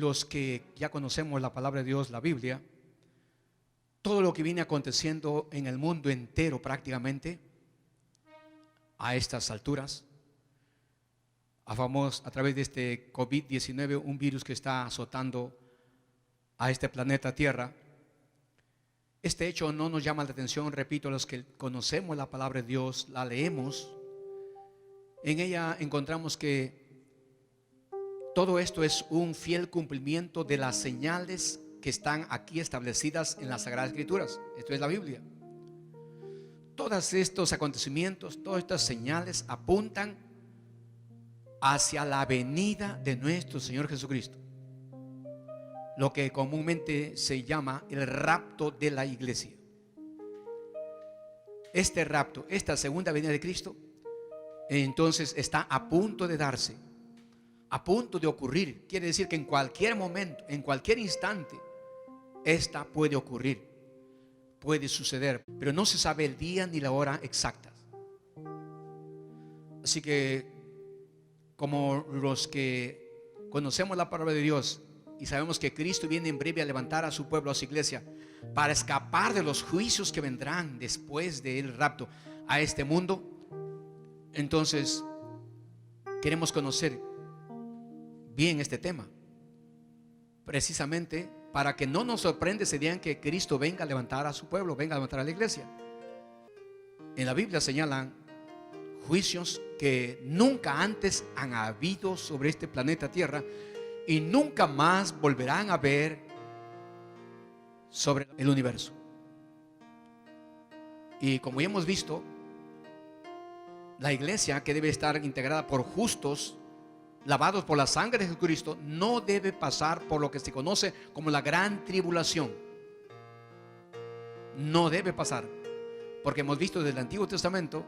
los que ya conocemos la palabra de Dios, la Biblia, todo lo que viene aconteciendo en el mundo entero prácticamente a estas alturas, a través de este COVID-19, un virus que está azotando a este planeta Tierra. Este hecho no nos llama la atención, repito, los que conocemos la palabra de Dios, la leemos. En ella encontramos que todo esto es un fiel cumplimiento de las señales que están aquí establecidas en las Sagradas Escrituras. Esto es la Biblia. Todos estos acontecimientos, todas estas señales apuntan hacia la venida de nuestro Señor Jesucristo, lo que comúnmente se llama el rapto de la iglesia. Este rapto, esta segunda venida de Cristo, entonces está a punto de darse, a punto de ocurrir. Quiere decir que en cualquier momento, en cualquier instante, esta puede ocurrir, puede suceder, pero no se sabe el día ni la hora exacta. Así que, como los que conocemos la palabra de Dios y sabemos que Cristo viene en breve a levantar a su pueblo, a su iglesia, para escapar de los juicios que vendrán después del rapto a este mundo, entonces queremos conocer bien este tema, precisamente para que no nos sorprenda ese día en que Cristo venga a levantar a su pueblo, venga a levantar a la iglesia. En la Biblia señalan juicios que nunca antes han habido sobre este planeta Tierra y nunca más volverán a haber sobre el universo. Y como ya hemos visto, la iglesia, que debe estar integrada por justos, lavados por la sangre de Jesucristo, no debe pasar por lo que se conoce como la gran tribulación. No debe pasar, porque hemos visto desde el Antiguo Testamento,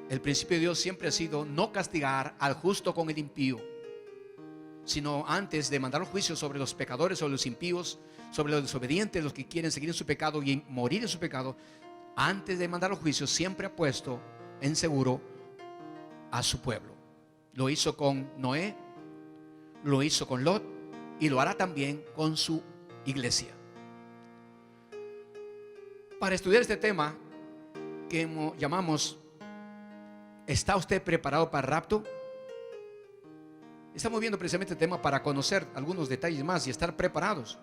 el principio de Dios siempre ha sido no castigar al justo con el impío, sino antes de mandar un juicio sobre los pecadores, sobre los impíos, sobre los desobedientes, los que quieren seguir en su pecado y morir en su pecado, antes de mandar los juicios siempre ha puesto en seguro a su pueblo. Lo hizo con Noé, lo hizo con Lot y lo hará también con su iglesia. Para estudiar este tema que llamamos ¿está usted preparado para el rapto? Estamos viendo precisamente el tema para conocer algunos detalles más y estar preparados.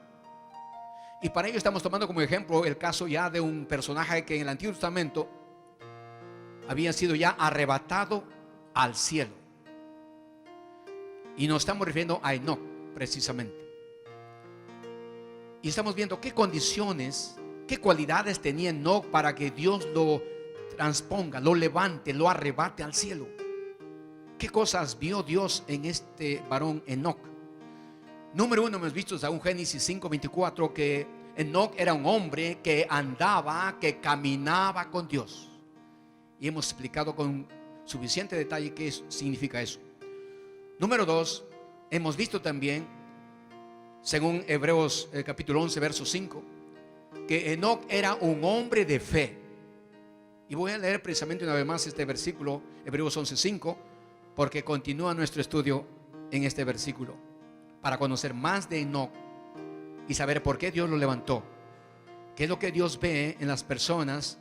Y para ello estamos tomando como ejemplo el caso ya de un personaje que en el Antiguo Testamento había sido ya arrebatado al cielo. Y nos estamos refiriendo a Enoc precisamente. Y estamos viendo qué condiciones, qué cualidades tenía Enoc para que Dios lo transponga, lo levante, lo arrebate al cielo. ¿Qué cosas vio Dios en este varón Enoc? Número uno, hemos visto según Génesis 5:24 que Enoc era un hombre que andaba, que caminaba con Dios. Y hemos explicado con suficiente detalle qué significa eso. Número dos, hemos visto también, según Hebreos capítulo 11, verso 5, que Enoc era un hombre de fe. Y voy a leer precisamente una vez más este versículo, Hebreos 11:5, porque continúa nuestro estudio en este versículo, para conocer más de Enoc y saber por qué Dios lo levantó, qué es lo que Dios ve en las personas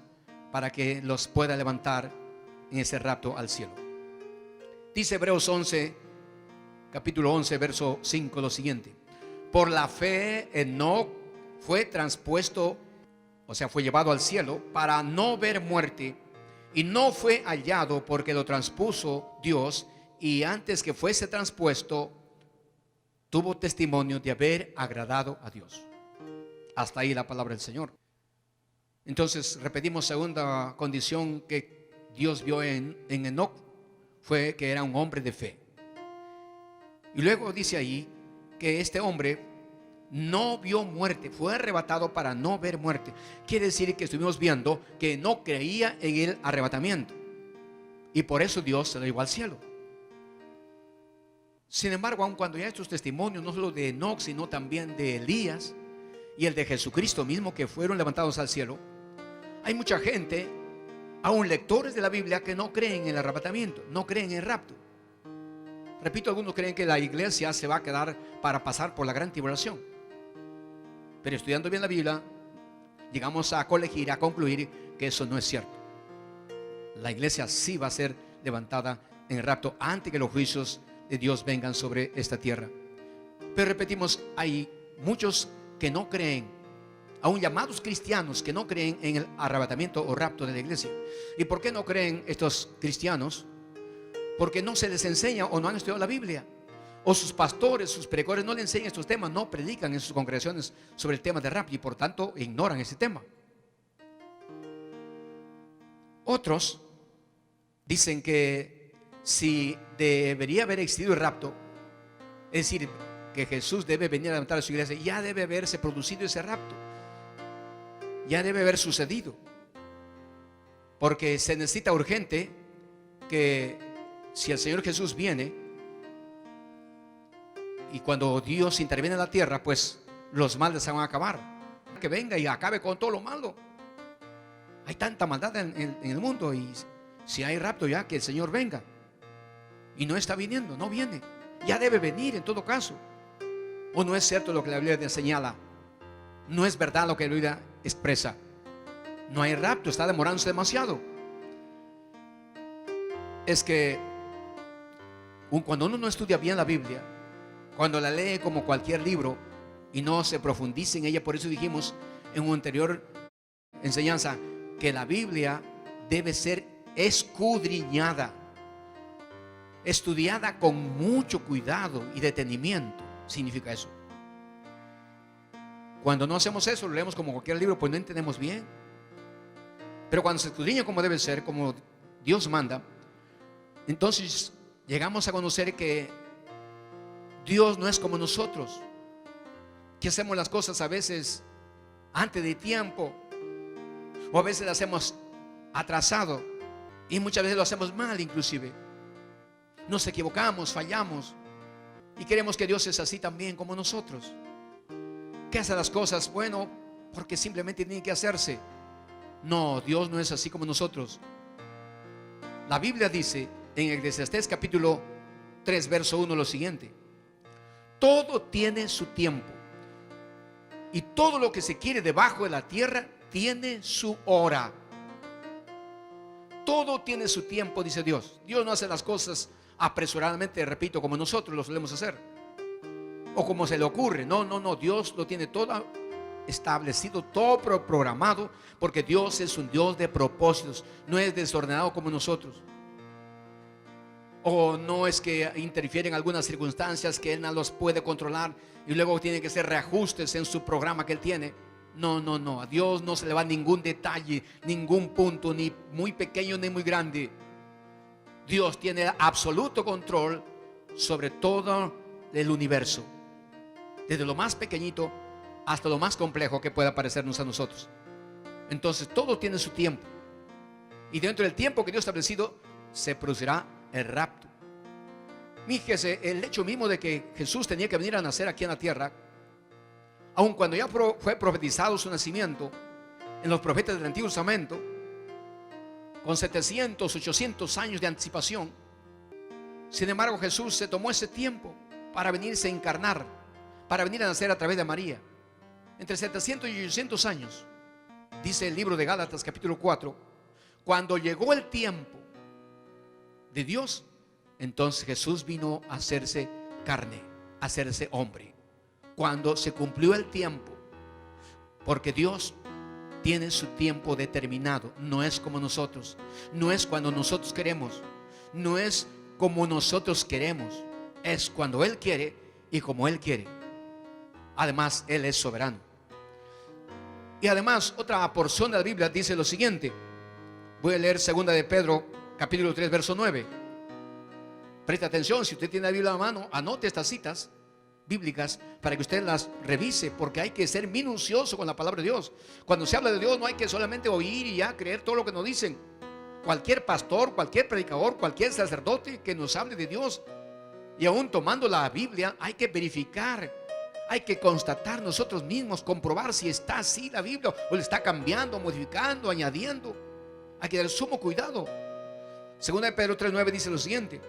para que los pueda levantar en ese rapto al cielo. Dice Hebreos 11, capítulo 11, verso 5, lo siguiente: por la fe Enoc fue transpuesto, o sea, fue llevado al cielo para no ver muerte, y no fue hallado porque lo transpuso Dios, y antes que fuese transpuesto tuvo testimonio de haber agradado a Dios. Hasta ahí la palabra del Señor. Entonces repetimos, segunda condición que Dios vio en Enoc fue que era un hombre de fe. Y luego dice ahí que este hombre no vio muerte, fue arrebatado para no ver muerte. Quiere decir que estuvimos viendo que no creía en el arrebatamiento, y por eso Dios se lo llevó al cielo. Sin embargo, aun cuando ya estos testimonios, no solo de Enoc, sino también de Elías y el de Jesucristo mismo, que fueron levantados al cielo, hay mucha gente, aun lectores de la Biblia, que no creen en el arrebatamiento, no creen en el rapto. Repito, algunos creen que la iglesia se va a quedar para pasar por la gran tribulación. Pero estudiando bien la Biblia, llegamos a colegir, a concluir que eso no es cierto. La iglesia sí va a ser levantada en el rapto antes que los juicios de Dios vengan sobre esta tierra. Pero repetimos, hay muchos que no creen, aún llamados cristianos, que no creen en el arrebatamiento o rapto de la iglesia. ¿Y por qué no creen estos cristianos? Porque no se les enseña o no han estudiado la Biblia, o sus pastores, sus predicadores no le enseñan estos temas, no predican en sus congregaciones sobre el tema del rapto y por tanto ignoran ese tema. Otros dicen que si debería haber existido el rapto, es decir, que Jesús debe venir a levantar a su iglesia, ya debe haberse producido ese rapto, ya debe haber sucedido, porque se necesita urgente que si el Señor Jesús viene y cuando Dios interviene en la tierra, pues los males se van a acabar. Que venga y acabe con todo lo malo. Hay tanta maldad en el mundo, y si hay rapto, ya que el Señor venga. Y no está viniendo, no viene. Ya debe venir en todo caso. ¿O no es cierto lo que la Biblia señala? No es verdad lo que la Biblia expresa. No hay rapto, está demorándose demasiado. Es que cuando uno no estudia bien la Biblia, cuando la lee como cualquier libro y no se profundiza en ella, por eso dijimos en una anterior enseñanza que la Biblia debe ser escudriñada, estudiada con mucho cuidado y detenimiento. Significa eso. Cuando no hacemos eso, lo leemos como cualquier libro, pues no entendemos bien. Pero cuando se escudriña como debe ser, como Dios manda, entonces llegamos a conocer que Dios no es como nosotros, que hacemos las cosas a veces antes de tiempo, o a veces las hacemos atrasado, y muchas veces lo hacemos mal inclusive. Nos equivocamos, fallamos, y queremos que Dios es así también como nosotros, que hace las cosas, bueno, porque simplemente tienen que hacerse. No, Dios no es así como nosotros. La Biblia dice en Eclesiastés capítulo 3 verso 1 lo siguiente: todo tiene su tiempo, y todo lo que se quiere debajo de la tierra tiene su hora. Todo tiene su tiempo, dice Dios. Dios no hace las cosas apresuradamente, repito, como nosotros lo solemos hacer, o como se le ocurre. No, no, no, Dios lo tiene todo establecido, todo programado, porque Dios es un Dios de propósitos, no es desordenado como nosotros. O no es que interfieren algunas circunstancias que Él no los puede controlar y luego tiene que hacer reajustes en su programa que Él tiene. No, no, no, a Dios no se le va ningún detalle, ningún punto, ni muy pequeño ni muy grande. Dios tiene absoluto control sobre todo el universo, desde lo más pequeñito hasta lo más complejo que pueda parecernos a nosotros. Entonces todo tiene su tiempo, y dentro del tiempo que Dios ha establecido se producirá el rapto. Fíjese, el hecho mismo de que Jesús tenía que venir a nacer aquí en la tierra, aun cuando ya fue profetizado su nacimiento en los profetas del Antiguo Testamento, con 700, 800 años de anticipación. Sin embargo, Jesús se tomó ese tiempo para venirse a encarnar, para venir a nacer a través de María. Entre 700 y 800 años, dice el libro de Gálatas capítulo 4, cuando llegó el tiempo de Dios, entonces Jesús vino a hacerse carne, a hacerse hombre. Cuando se cumplió el tiempo, porque Dios tiene su tiempo determinado, no es como nosotros, no es cuando nosotros queremos, no es como nosotros queremos, es cuando Él quiere y como Él quiere. Además, Él es soberano. Y además, otra porción de la Biblia dice lo siguiente. Voy a leer 2 de Pedro capítulo 3 verso 9. Preste atención, si usted tiene la Biblia a mano, anote estas citas bíblicas para que usted las revise, porque hay que ser minucioso con la palabra de Dios. Cuando se habla de Dios no hay que solamente oír y ya creer todo lo que nos dicen. Cualquier pastor, cualquier predicador, cualquier sacerdote que nos hable de Dios, y aún tomando la Biblia, hay que verificar, hay que constatar nosotros mismos, comprobar si está así la Biblia o le está cambiando, modificando, añadiendo. Hay que dar sumo cuidado. 2 de Pedro 3:9 dice lo siguiente: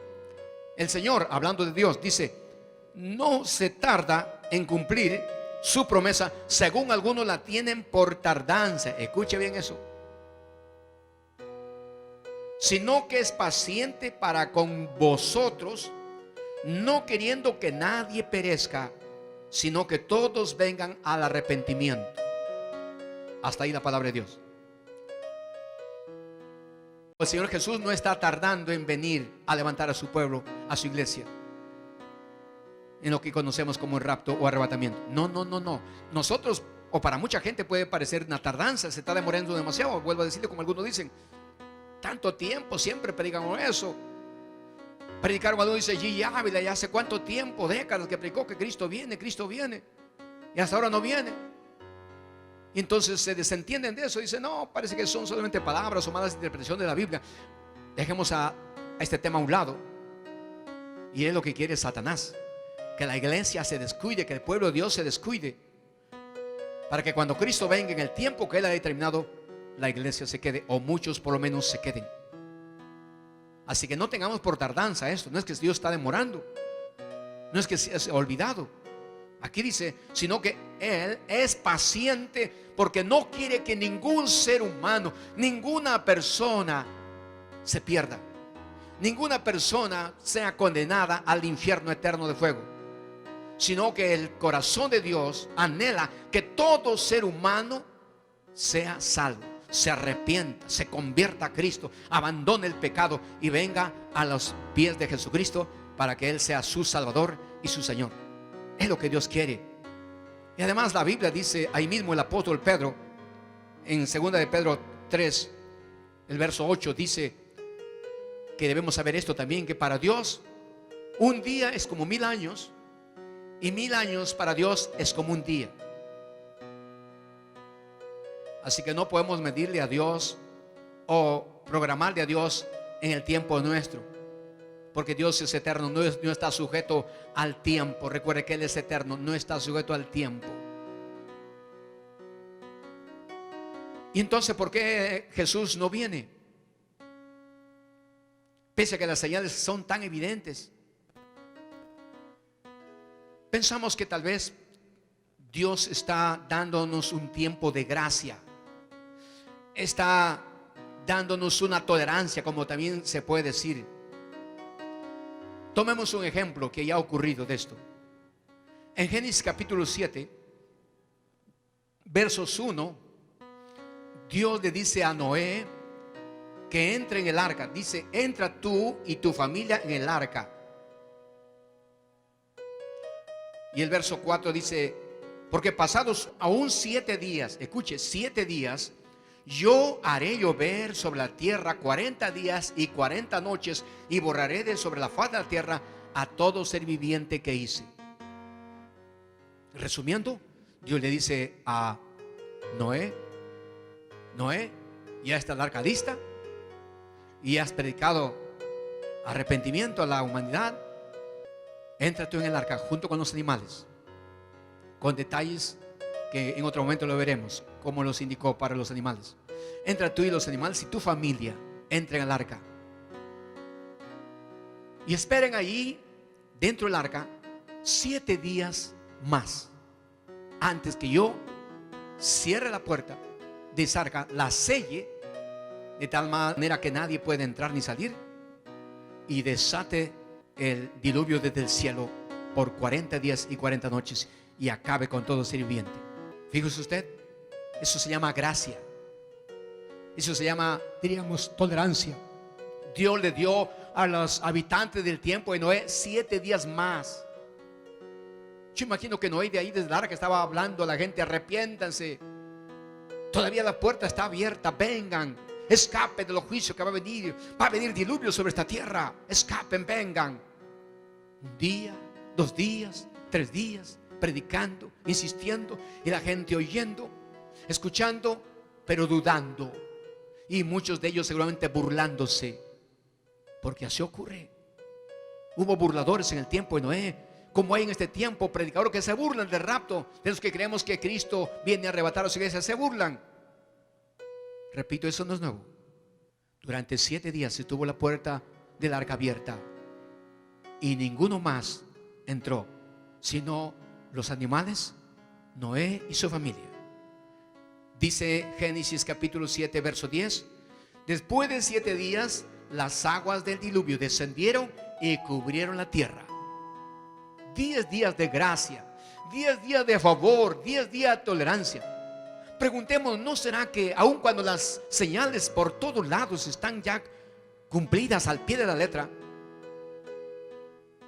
El Señor, hablando de Dios, dice: no se tarda en cumplir su promesa, según algunos la tienen por tardanza. Escuche bien eso. Sino que es paciente para con vosotros, no queriendo que nadie perezca, sino que todos vengan al arrepentimiento. Hasta ahí la palabra de Dios. El Señor Jesús no está tardando en venir a levantar a su pueblo, a su iglesia, en lo que conocemos como el rapto o arrebatamiento. No. Nosotros, o para mucha gente puede parecer una tardanza, se está demorando demasiado. Vuelvo a decirle, como algunos dicen, tanto tiempo, siempre predicamos eso. Predicaron, algunos dice G. Ávila, ya hace cuánto tiempo, décadas que predicó que Cristo viene, y hasta ahora no viene. Y entonces se desentienden de eso. Dicen: no, parece que son solamente palabras o malas interpretaciones de la Biblia. Dejemos a este tema a un lado. Y es lo que quiere Satanás, que la iglesia se descuide, que el pueblo de Dios se descuide, para que cuando Cristo venga, en el tiempo que Él ha determinado, la iglesia se quede, o muchos por lo menos se queden. Así que no tengamos por tardanza esto. No es que Dios está demorando, no es que se ha olvidado. Aquí dice: sino que Él es paciente porque no quiere que ningún ser humano, ninguna persona se pierda, ninguna persona sea condenada al infierno eterno de fuego, sino que el corazón de Dios anhela que todo ser humano sea salvo, se arrepienta, se convierta a Cristo, abandone el pecado y venga a los pies de Jesucristo para que Él sea su Salvador y su Señor. Es lo que Dios quiere. Y además la Biblia dice, ahí mismo el apóstol Pedro, en 2 de Pedro 3, el verso 8, dice que debemos saber esto también, que para Dios un día es como 1000 años, y 1000 años para Dios es como un día. Así que no podemos medirle a Dios o programarle a Dios en el tiempo nuestro, porque Dios es eterno, no está sujeto al tiempo. Recuerde que Él es eterno, no está sujeto al tiempo. Y entonces, ¿por qué Jesús no viene? Pese a que las señales son tan evidentes. Pensamos que tal vez Dios está dándonos un tiempo de gracia, está dándonos una tolerancia, como también se puede decir. Tomemos un ejemplo que ya ha ocurrido de esto. En Génesis capítulo 7, versos 1, Dios le dice a Noé que entre en el arca. Dice: entra tú y tu familia en el arca. Y el verso 4 dice: porque pasados aún 7 días, escuche, 7 días, yo haré llover sobre la tierra 40 días y 40 noches, y borraré de sobre la faz de la tierra a todo ser viviente que hice. Resumiendo, Dios le dice a Noé: Noé, ya está el arca lista, y has predicado arrepentimiento a la humanidad. Entra tú en el arca junto con los animales, con detalles que en otro momento lo veremos, como los indicó para los animales. Entra tú y los animales y tu familia entren al arca, y esperen allí dentro del arca 7 días más, antes que yo cierre la puerta de esa arca, la selle de tal manera que nadie puede entrar ni salir, y desate el diluvio desde el cielo por 40 días y 40 noches, y acabe con todo ser viviente. Fíjese usted, eso se llama gracia. Eso se llama, diríamos, tolerancia. Dios le dio a los habitantes del tiempo de Noé 7 días más. Yo imagino que Noé de ahí desde el arca estaba hablando a la gente: arrepiéntanse, todavía la puerta está abierta, vengan, escapen de los juicios que va a venir diluvio sobre esta tierra, escapen, vengan. Un día, 2 días, 3 días, predicando, insistiendo, y la gente oyendo, escuchando, pero dudando, y muchos de ellos seguramente burlándose, porque así ocurre. Hubo burladores en el tiempo de Noé, como hay en este tiempo predicadores que se burlan del rapto, de los que creemos que Cristo viene a arrebatar a su iglesia. Se burlan. Repito, eso no es nuevo. Durante 7 días se tuvo la puerta del arca abierta, y ninguno más entró, sino los animales, Noé y su familia. Dice Génesis capítulo 7 verso 10: después de 7 días las aguas del diluvio descendieron y cubrieron la tierra. 10 días de gracia, 10 días de favor, 10 días de tolerancia. Preguntemos, ¿no será que aun cuando las señales por todos lados están ya cumplidas al pie de la letra,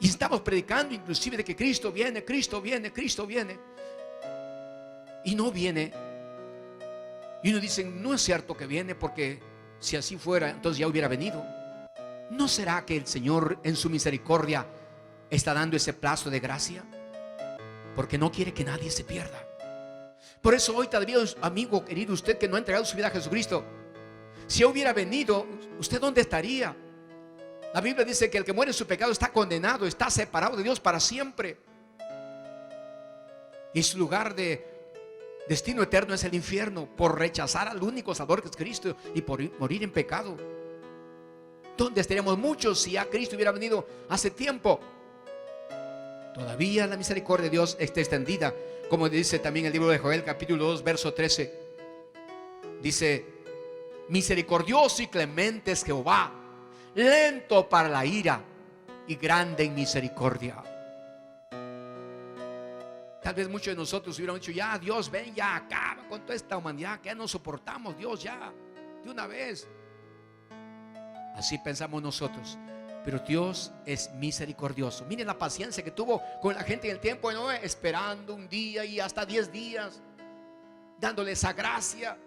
y estamos predicando inclusive de que Cristo viene, Cristo viene, Cristo viene, y no viene, y uno dice, no es cierto que viene, porque si así fuera entonces ya hubiera venido? ¿No será que el Señor en su misericordia está dando ese plazo de gracia? Porque no quiere que nadie se pierda. Por eso hoy todavía, amigo querido, usted que no ha entregado su vida a Jesucristo, si hubiera venido, ¿usted dónde estaría? La Biblia dice que el que muere en su pecado está condenado, está separado de Dios para siempre, y su lugar de destino eterno es el infierno, por rechazar al único Salvador que es Cristo y por morir en pecado. ¿Dónde estaríamos muchos si ya Cristo hubiera venido hace tiempo? Todavía la misericordia de Dios está extendida, como dice también el libro de Joel capítulo 2 verso 13. Dice: misericordioso y clemente es Jehová, lento para la ira y grande en misericordia. Tal vez muchos de nosotros hubieran dicho: ya Dios, ven, ya acaba con toda esta humanidad, que ya no soportamos, Dios, ya de una vez. Así pensamos nosotros, pero Dios es misericordioso. Miren la paciencia que tuvo con la gente en el tiempo de Noé, esperando un día y hasta 10 días, dándole esa gracia.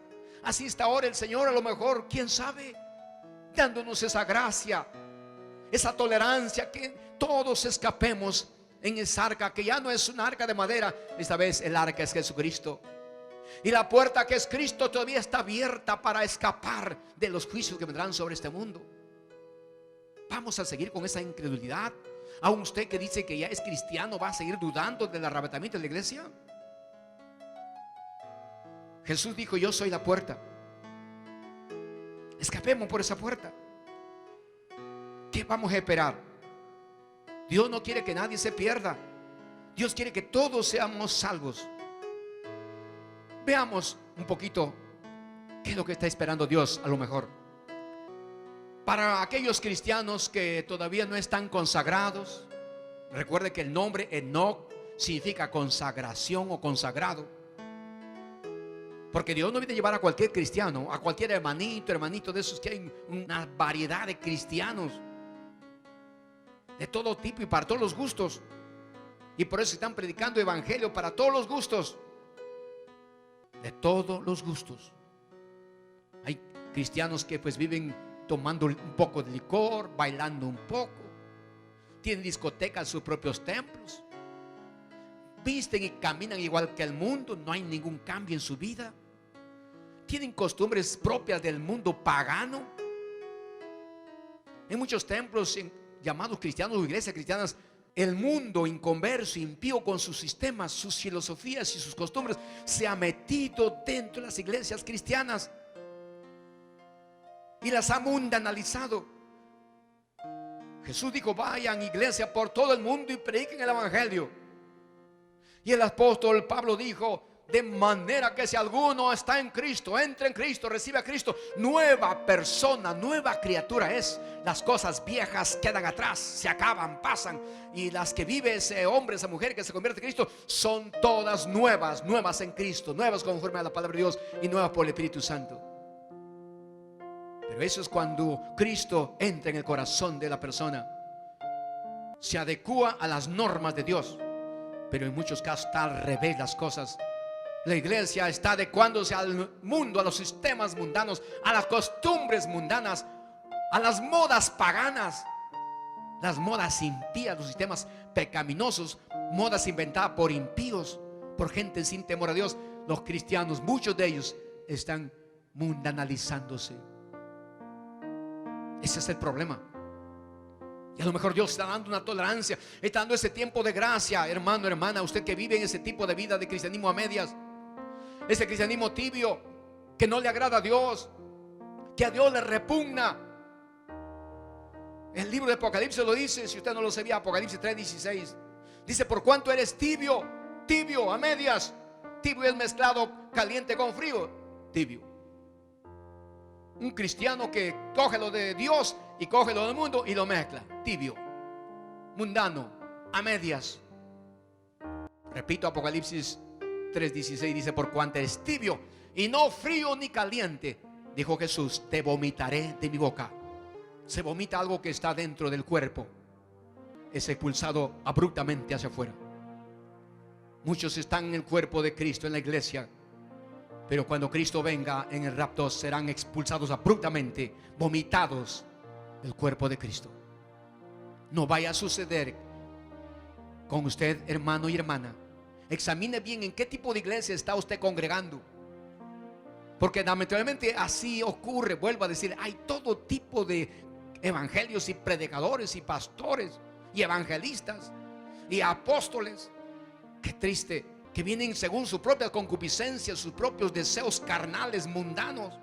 Así está ahora el Señor, a lo mejor, quién sabe, dándonos esa gracia, esa tolerancia, que todos escapemos en esa arca, que ya no es una arca de madera, esta vez el arca es Jesucristo. Y la puerta, que es Cristo, todavía está abierta para escapar de los juicios que vendrán sobre este mundo. ¿Vamos a seguir con esa incredulidad? ¿Aún usted que dice que ya es cristiano va a seguir dudando del arrebatamiento de la iglesia? Jesús dijo: yo soy la puerta. Escapemos por esa puerta. ¿Qué vamos a esperar? Dios no quiere que nadie se pierda. Dios quiere que todos seamos salvos. Veamos un poquito qué es lo que está esperando Dios, a lo mejor. Para aquellos cristianos que todavía no están consagrados, recuerde que el nombre Enoc significa consagración o consagrado. Porque Dios no viene a llevar a cualquier cristiano, a cualquier hermanito de esos, que hay una variedad de cristianos de todo tipo y para todos los gustos. Y por eso están predicando evangelio para todos los gustos. De todos los gustos. Hay cristianos que pues viven tomando un poco de licor, bailando un poco, tienen discotecas en sus propios templos, visten y caminan igual que el mundo, no hay ningún cambio en su vida, tienen costumbres propias del mundo pagano. En muchos templos llamados cristianos o iglesias cristianas, el mundo inconverso, impío, con sus sistemas, sus filosofías y sus costumbres, se ha metido dentro de las iglesias cristianas y las ha mundanalizado. Jesús dijo: vayan, iglesia, por todo el mundo y prediquen el evangelio. Y el apóstol Pablo dijo: de manera que si alguno está en Cristo, entra en Cristo, recibe a Cristo, nueva persona, nueva criatura es. Las cosas viejas quedan atrás, se acaban, pasan, y las que vive ese hombre, esa mujer que se convierte en Cristo, son todas nuevas, nuevas en Cristo, nuevas conforme a la palabra de Dios y nuevas por el Espíritu Santo. Pero eso es cuando Cristo entra en el corazón de la persona, se adecua a las normas de Dios. Pero en muchos casos está al revés las cosas. La iglesia está adecuándose al mundo, a los sistemas mundanos, a las costumbres mundanas, a las modas paganas, las modas impías, los sistemas pecaminosos, modas inventadas por impíos, por gente sin temor a Dios. Los cristianos, muchos de ellos, están mundanalizándose. Ese es el problema. Y a lo mejor Dios está dando una tolerancia, está dando ese tiempo de gracia. Hermano, hermana, usted que vive en ese tipo de vida de cristianismo a medias, ese cristianismo tibio que no le agrada a Dios, que a Dios le repugna, El libro de Apocalipsis lo dice, si usted no lo sabía, Apocalipsis 3:16. Dice, por cuanto eres tibio, tibio, a medias. Tibio es mezclado caliente con frío. Tibio. Un cristiano que coge lo de Dios y coge lo del mundo y lo mezcla. Tibio, mundano, a medias. Repito, Apocalipsis 3:16 dice, por cuanto eres tibio y no frío ni caliente, dijo Jesús, te vomitaré de mi boca. Se vomita algo que está dentro del cuerpo, es expulsado abruptamente hacia afuera. Muchos están en el cuerpo de Cristo, en la iglesia, pero cuando Cristo venga en el rapto serán expulsados abruptamente, vomitados del cuerpo de Cristo. No vaya a suceder con usted, hermano y hermana. Examine bien en qué tipo de iglesia está usted congregando, porque lamentablemente así ocurre. Vuelvo a decir, hay todo tipo de evangelios y predicadores y pastores y evangelistas y apóstoles. Qué triste, que vienen según su propia concupiscencia, sus propios deseos carnales, mundanos.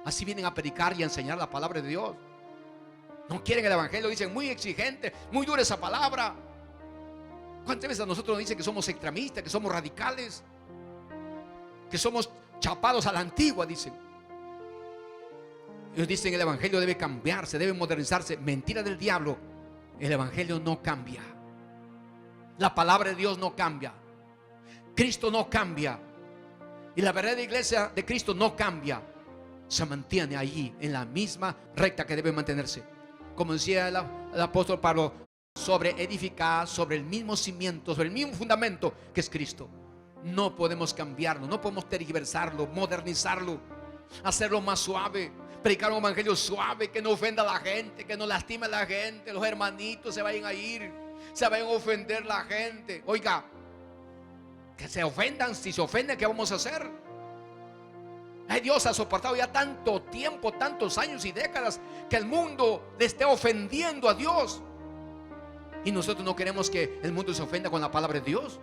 Así vienen a predicar y a enseñar la palabra de Dios. No quieren el evangelio, dicen muy exigente, muy dura esa palabra. ¿Cuántas veces a nosotros nos dicen que somos extremistas, que somos radicales, que somos chapados a la antigua? Dicen. Ellos dicen el evangelio debe cambiarse, debe modernizarse. Mentira del diablo. El evangelio no cambia. La palabra de Dios no cambia. Cristo no cambia. Y la verdadera iglesia de Cristo no cambia. Se mantiene allí en la misma recta que debe mantenerse. Como decía el apóstol Pablo, sobre edificar, sobre el mismo cimiento, sobre el mismo fundamento que es Cristo. No podemos cambiarlo, no podemos tergiversarlo, modernizarlo, hacerlo más suave, predicar un evangelio suave que no ofenda a la gente, que no lastime a la gente. Los hermanitos se vayan a ir, se vayan a ofender la gente. Oiga, que se ofendan. Si se ofenden, ¿qué vamos a hacer? Ay, Dios ha soportado ya tanto tiempo, tantos años y décadas, que el mundo le esté ofendiendo a Dios. Y nosotros no queremos que el mundo se ofenda con la palabra de Dios.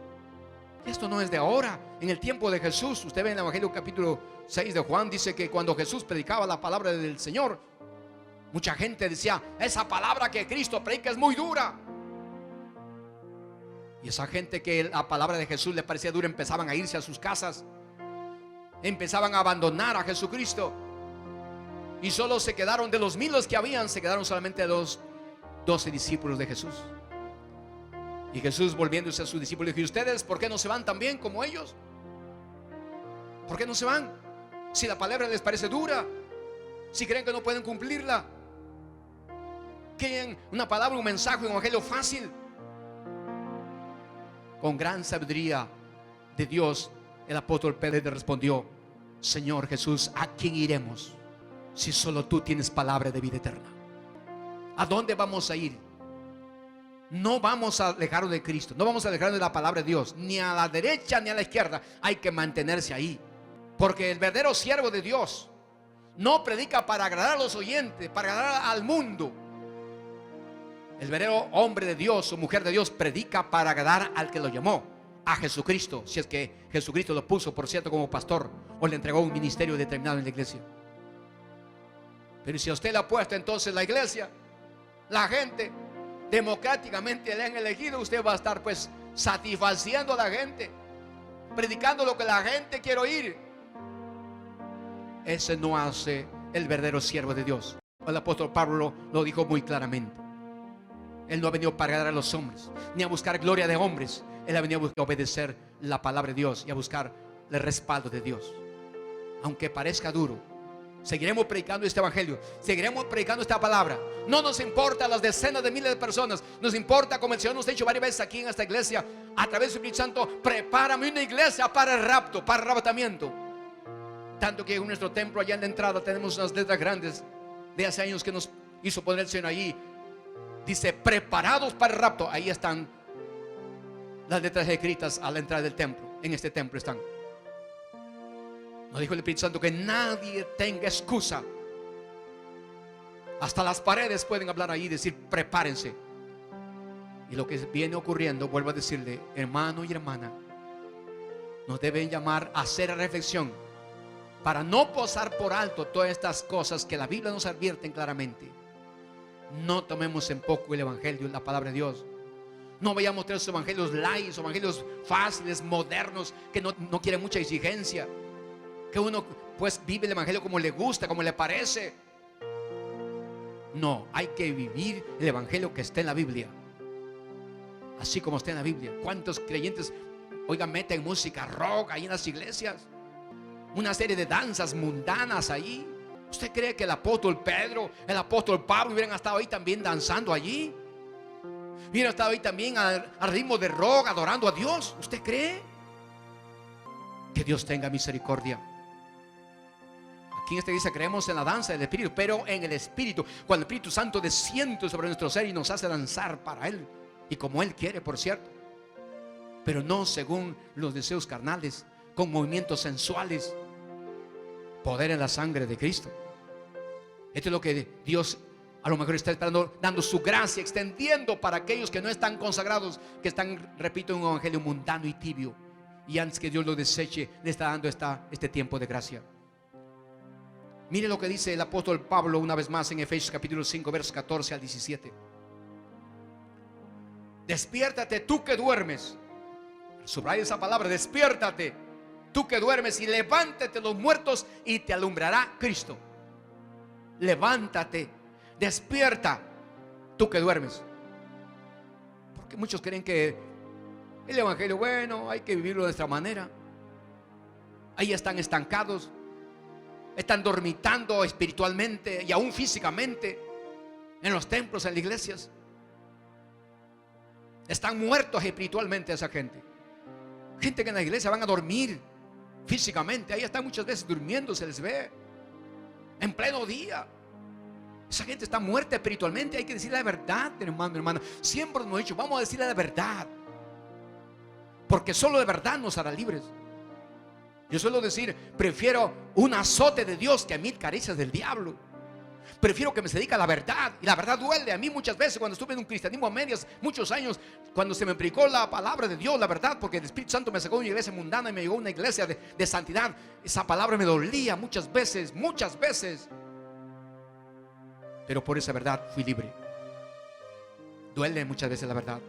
Esto no es de ahora. En el tiempo de Jesús, usted ve en el Evangelio capítulo 6 de Juan, dice que cuando Jesús predicaba la palabra del Señor, mucha gente decía, esa palabra que Cristo predica es muy dura. Y esa gente que la palabra de Jesús le parecía dura, empezaban a irse a sus casas, empezaban a abandonar a Jesucristo. Y solo se quedaron, de los miles que habían, se quedaron solamente los 12 discípulos de Jesús. Y Jesús, volviéndose a sus discípulos, dijo, ¿y ustedes por qué no se van también como ellos? ¿Por qué no se van? Si la palabra les parece dura, si creen que no pueden cumplirla, quieren una palabra, un mensaje, un evangelio fácil. Con gran sabiduría de Dios, el apóstol Pedro le respondió, Señor Jesús, ¿a quién iremos si solo tú tienes palabra de vida eterna? ¿A dónde vamos a ir? No vamos a alejarnos de Cristo, no vamos a alejarnos de la palabra de Dios, ni a la derecha ni a la izquierda. Hay que mantenerse ahí, porque el verdadero siervo de Dios no predica para agradar a los oyentes, para agradar al mundo. El verdadero hombre de Dios o mujer de Dios predica para agradar al que lo llamó, a Jesucristo. Si es que Jesucristo lo puso, por cierto, como pastor, o le entregó un ministerio determinado en la iglesia. Pero si a usted le ha puesto entonces la iglesia, la gente democráticamente le han elegido, usted va a estar pues satisfaciendo a la gente, predicando lo que la gente quiere oír. Ese no hace el verdadero siervo de Dios. El apóstol Pablo lo dijo muy claramente. Él no ha venido para agradar a los hombres, ni a buscar gloria de hombres. Él ha venido a obedecer la palabra de Dios y a buscar el respaldo de Dios. Aunque parezca duro, seguiremos predicando este evangelio, seguiremos predicando esta palabra. No nos importa las decenas de miles de personas, nos importa, como el Señor nos ha dicho varias veces aquí en esta iglesia, a través del Espíritu Santo, prepárame una iglesia para el rapto, para el arrebatamiento. Tanto que en nuestro templo, allá en la entrada, tenemos unas letras grandes de hace años que nos hizo poner el Señor allí. Dice, preparados para el rapto. Ahí están las letras escritas a la entrada del templo. En este templo están. Nos dijo el Espíritu Santo que nadie tenga excusa. Hasta las paredes pueden hablar ahí y decir, prepárense. Y lo que viene ocurriendo, vuelvo a decirle, hermano y hermana, nos deben llamar a hacer reflexión para no pasar por alto todas estas cosas que la Biblia nos advierte claramente. No tomemos en poco el evangelio, la palabra de Dios. No vayamos a tener esos evangelios light, evangelios fáciles, modernos, que no quieren mucha exigencia, que uno pues vive el evangelio como le gusta, como le parece. No, hay que vivir el evangelio que está en la Biblia, así como está en la Biblia. ¿Cuántos creyentes, oigan, meten música rock ahí en las iglesias? Una serie de danzas mundanas ahí. ¿Usted cree que el apóstol Pedro, el apóstol Pablo hubieran estado ahí también danzando allí? ¿Hubieran estado ahí también al ritmo de rock, adorando a Dios? ¿Usted cree? Que Dios tenga misericordia. Aquí en esta iglesia creemos en la danza del Espíritu, pero en el Espíritu, cuando el Espíritu Santo desciende sobre nuestro ser y nos hace danzar para Él, y como Él quiere, por cierto, pero no según los deseos carnales, con movimientos sensuales. Poder en la sangre de Cristo. Esto es lo que Dios a lo mejor está esperando, dando su gracia, extendiendo para aquellos que no están consagrados, que están, repito, en un evangelio mundano y tibio, y antes que Dios lo deseche, le está dando este tiempo de gracia. Mire lo que dice el apóstol Pablo una vez más en Efesios capítulo 5, versos 14 al 17. Despiértate tú que duermes. Subraya esa palabra, despiértate tú que duermes, y levántate los muertos y te alumbrará Cristo. Levántate, despierta tú que duermes. Porque muchos creen que el evangelio, bueno, hay que vivirlo de nuestra manera. Ahí están estancados, están dormitando espiritualmente y aún físicamente en los templos, en las iglesias. Están muertos espiritualmente esa gente. Gente que en la iglesia van a dormir físicamente, ahí están muchas veces durmiendo, se les ve en pleno día. Esa gente está muerta espiritualmente. Hay que decirle la verdad, hermano, hermana. Siempre nos hemos dicho, vamos a decirle la verdad, porque solo de verdad nos hará libres. Yo suelo decir, prefiero un azote de Dios que a 1000 caricias del diablo. Prefiero que me se dedique a la verdad, y la verdad duele. A mí muchas veces, cuando estuve en un cristianismo a medias, muchos años, cuando se me predicó la palabra de Dios, la verdad, porque el Espíritu Santo me sacó de una iglesia mundana y me llevó a una iglesia de santidad, esa palabra me dolía muchas veces, pero por esa verdad fui libre. Duele muchas veces la verdad,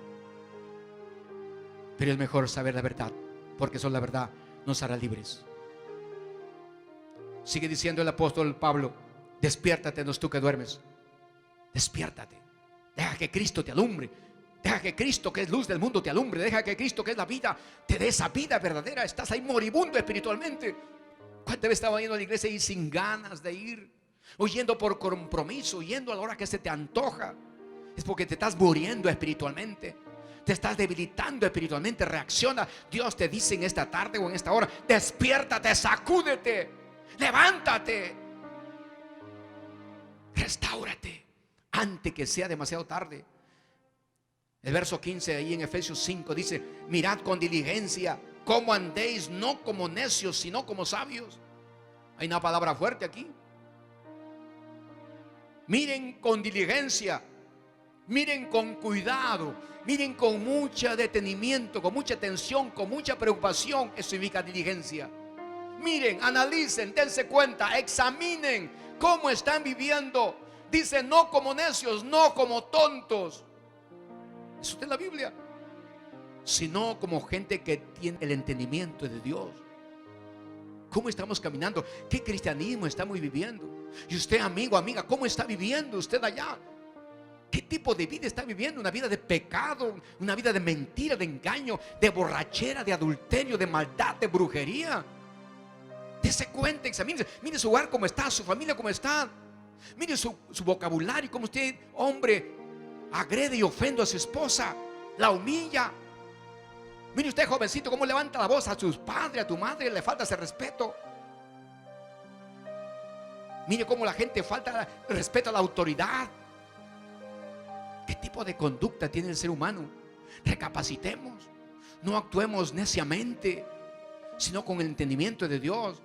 pero es mejor saber la verdad, porque solo la verdad nos hará libres. Sigue diciendo el apóstol Pablo: despiértate, no es tú que duermes. Despiértate. Deja que Cristo te alumbre. Deja que Cristo, que es luz del mundo, te alumbre. Deja que Cristo, que es la vida, te dé esa vida verdadera. Estás ahí moribundo espiritualmente. ¿Cuántas veces estaba yendo a la iglesia y sin ganas de ir? O yendo por compromiso, yendo a la hora que se te antoja. Es porque te estás muriendo espiritualmente. Te estás debilitando espiritualmente. Reacciona. Dios te dice en esta tarde o en esta hora: despiértate, sacúdete, levántate, restáurate antes que sea demasiado tarde. El verso 15 ahí en Efesios 5 dice: mirad con diligencia cómo andéis, no como necios, sino como sabios. Hay una palabra fuerte aquí. Miren con diligencia, miren con cuidado, miren con mucho detenimiento, con mucha atención, con mucha preocupación. Eso significa diligencia. Miren, analicen, dense cuenta, examinen cómo están viviendo. Dice: no como necios, no como tontos. Eso está en la Biblia. Sino como gente que tiene el entendimiento de Dios. ¿Cómo estamos caminando? ¿Qué cristianismo estamos viviendo? Y usted, amigo, amiga, ¿cómo está viviendo usted allá? ¿Qué tipo de vida está viviendo? ¿Una vida de pecado? ¿Una vida de mentira, de engaño, de borrachera, de adulterio, de maldad, de brujería? Dese cuenta, examínese. Mire su hogar cómo está, su familia cómo está. Mire su vocabulario, cómo usted, hombre, agrede y ofende a su esposa, la humilla. Mire usted, jovencito, cómo levanta la voz a sus padres, a tu madre, le falta ese respeto. Mire cómo la gente falta respeto a la autoridad. ¿Qué tipo de conducta tiene el ser humano? Recapacitemos. No actuemos neciamente, sino con el entendimiento de Dios.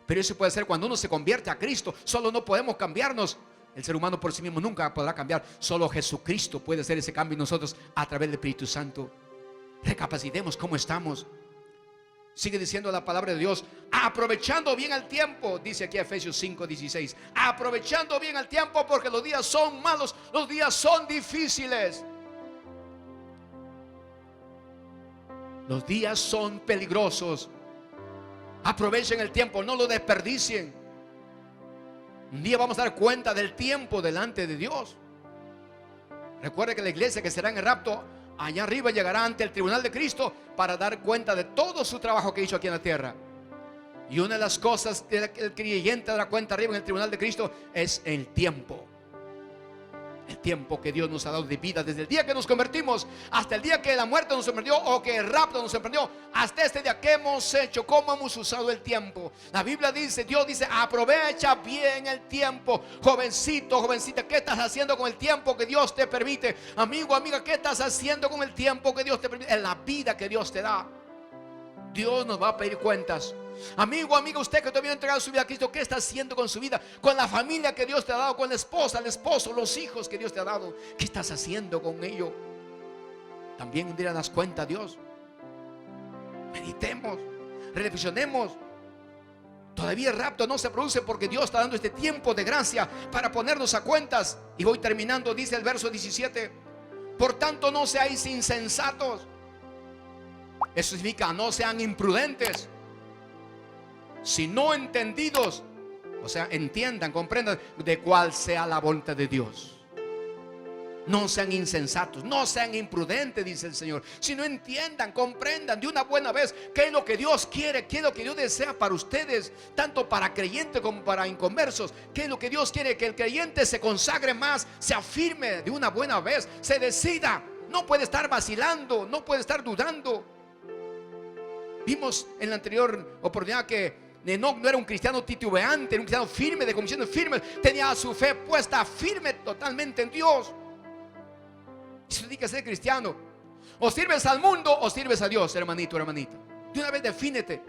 Pero eso puede ser cuando uno se convierte a Cristo. Solo no podemos cambiarnos. El ser humano por sí mismo nunca podrá cambiar. Solo Jesucristo puede hacer ese cambio en nosotros a través del Espíritu Santo. Recapacitemos cómo estamos. Sigue diciendo la palabra de Dios, aprovechando bien el tiempo, dice aquí Efesios 5:16, aprovechando bien el tiempo porque los días son malos, los días son difíciles, los días son peligrosos. Aprovechen el tiempo, no lo desperdicien. Un día vamos a dar cuenta del tiempo delante de Dios. Recuerde que la iglesia que será en el rapto, allá arriba llegará ante el tribunal de Cristo para dar cuenta de todo su trabajo que hizo aquí en la tierra. Y una de las cosas que el creyente dará cuenta arriba en el tribunal de Cristo es el tiempo. El tiempo que Dios nos ha dado de vida, desde el día que nos convertimos hasta el día que la muerte nos sorprendió o que el rapto nos sorprendió, hasta este día. ¿Qué hemos hecho? ¿Cómo hemos usado el tiempo? La Biblia dice, Dios dice, aprovecha bien el tiempo. Jovencito, jovencita, ¿qué estás haciendo con el tiempo que Dios te permite? Amigo, amiga, ¿qué estás haciendo con el tiempo que Dios te permite? En la vida que Dios te da, Dios nos va a pedir cuentas. Amigo, amiga, usted que todavía no ha entregado su vida a Cristo, ¿qué está haciendo con su vida? Con la familia que Dios te ha dado, con la esposa, el esposo, los hijos que Dios te ha dado. ¿Qué estás haciendo con ello? También un día das cuenta a Dios. Meditemos, reflexionemos. Todavía el rapto no se produce porque Dios está dando este tiempo de gracia para ponernos a cuentas. Y voy terminando, dice el verso 17. Por tanto, no seáis insensatos. Eso significa, no sean imprudentes, sino entendidos. O sea, entiendan, comprendan de cuál sea la voluntad de Dios. No sean insensatos, no sean imprudentes, dice el Señor, sino entiendan, comprendan de una buena vez qué es lo que Dios quiere, qué es lo que Dios desea para ustedes, tanto para creyentes como para inconversos. Qué es lo que Dios quiere, que el creyente se consagre más, se afirme de una buena vez, se decida. No puede estar vacilando, no puede estar dudando. Vimos en la anterior oportunidad que Enoc no era un cristiano titubeante, era un cristiano firme, de convicciones firmes. Tenía su fe puesta firme totalmente en Dios. Eso tiene que ser cristiano. O sirves al mundo o sirves a Dios, hermanito, hermanita. De una vez defínete.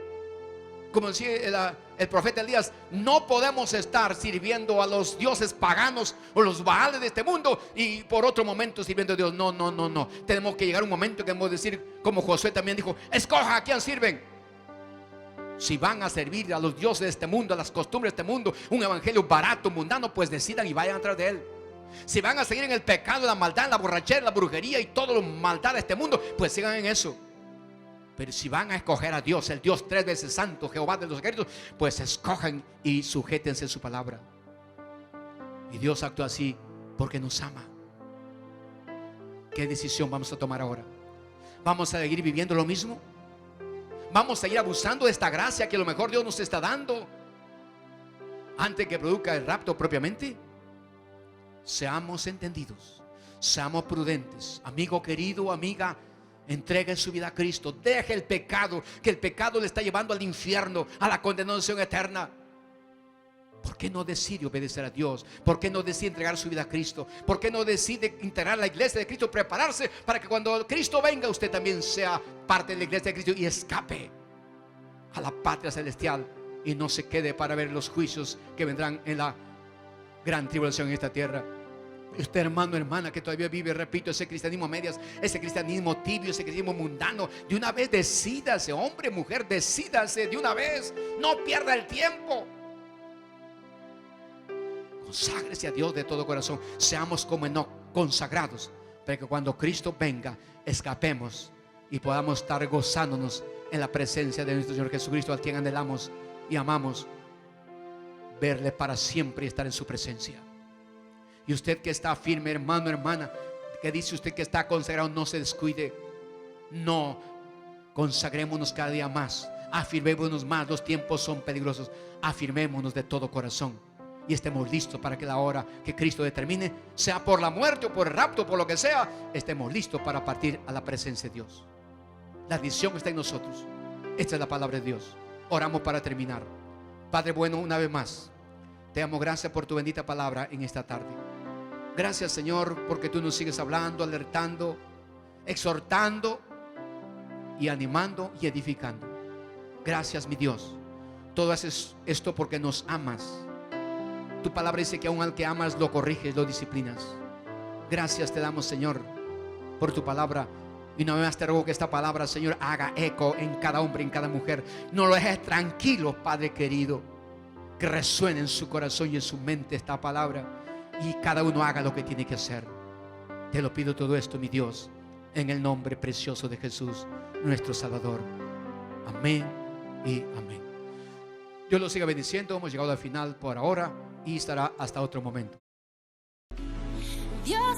Como decía el profeta Elías, no podemos estar sirviendo a los dioses paganos o los baales de este mundo y por otro momento sirviendo a Dios. No, no, no, no. Tenemos que llegar a un momento que hemos de decir, como Josué también dijo, escoja a quién sirven. Si van a servir a los dioses de este mundo, a las costumbres de este mundo, un evangelio barato, mundano, pues decidan y vayan atrás de él. Si van a seguir en el pecado, la maldad, la borrachera, la brujería y todo lo maldad de este mundo, pues sigan en eso. Pero si van a escoger a Dios, el Dios 3 veces santo, Jehová de los ejércitos, pues escojan y sujétense a su palabra. Y Dios actúa así porque nos ama. ¿Qué decisión vamos a tomar ahora? ¿Vamos a seguir viviendo lo mismo? ¿Vamos a seguir abusando de esta gracia que a lo mejor Dios nos está dando antes que produzca el rapto propiamente? Seamos entendidos, seamos prudentes. Amigo querido, amiga, entregue su vida a Cristo. Deje el pecado, que el pecado le está llevando al infierno, a la condenación eterna. ¿Por qué no decide obedecer a Dios? ¿Por qué no decide entregar su vida a Cristo? ¿Por qué no decide integrar la iglesia de Cristo? Prepararse para que cuando Cristo venga usted también sea parte de la iglesia de Cristo y escape a la patria celestial y no se quede para ver los juicios que vendrán en la gran tribulación en esta tierra. Usted, hermano, hermana, que todavía vive, repito, ese cristianismo a medias, ese cristianismo tibio, ese cristianismo mundano, de una vez decídase, hombre, mujer, decídase de una vez. No pierda el tiempo. Conságrese a Dios de todo corazón. Seamos como Enoc, consagrados, para que cuando Cristo venga escapemos y podamos estar gozándonos en la presencia de nuestro Señor Jesucristo, al quien anhelamos y amamos verle para siempre y estar en su presencia. Y usted que está firme, hermano, hermana, que dice usted que está consagrado, no se descuide. No, consagrémonos cada día más, afirmémonos más. Los tiempos son peligrosos. Afirmémonos de todo corazón y estemos listos para que la hora que Cristo determine, sea por la muerte o por el rapto, por lo que sea, estemos listos para partir a la presencia de Dios. La decisión está en nosotros. Esta es la palabra de Dios. Oramos para terminar. Padre bueno, una vez más te damos gracias por tu bendita palabra en esta tarde. Gracias, Señor, porque tú nos sigues hablando, alertando, exhortando y animando y edificando. Gracias, mi Dios. Todo haces esto porque nos amas. Tu palabra dice que aun al que amas lo corriges, lo disciplinas. Gracias te damos, Señor, por tu palabra Y una vez más te ruego que esta palabra, Señor, haga eco en cada hombre, en cada mujer. No lo dejes tranquilo, Padre querido. Que resuene en su corazón y en su mente esta palabra. Y cada uno haga lo que tiene que hacer. Te lo pido todo esto, mi Dios, en el nombre precioso de Jesús, nuestro Salvador. Amén y amén. Dios los siga bendiciendo. Hemos llegado al final por ahora y estará hasta otro momento. Dios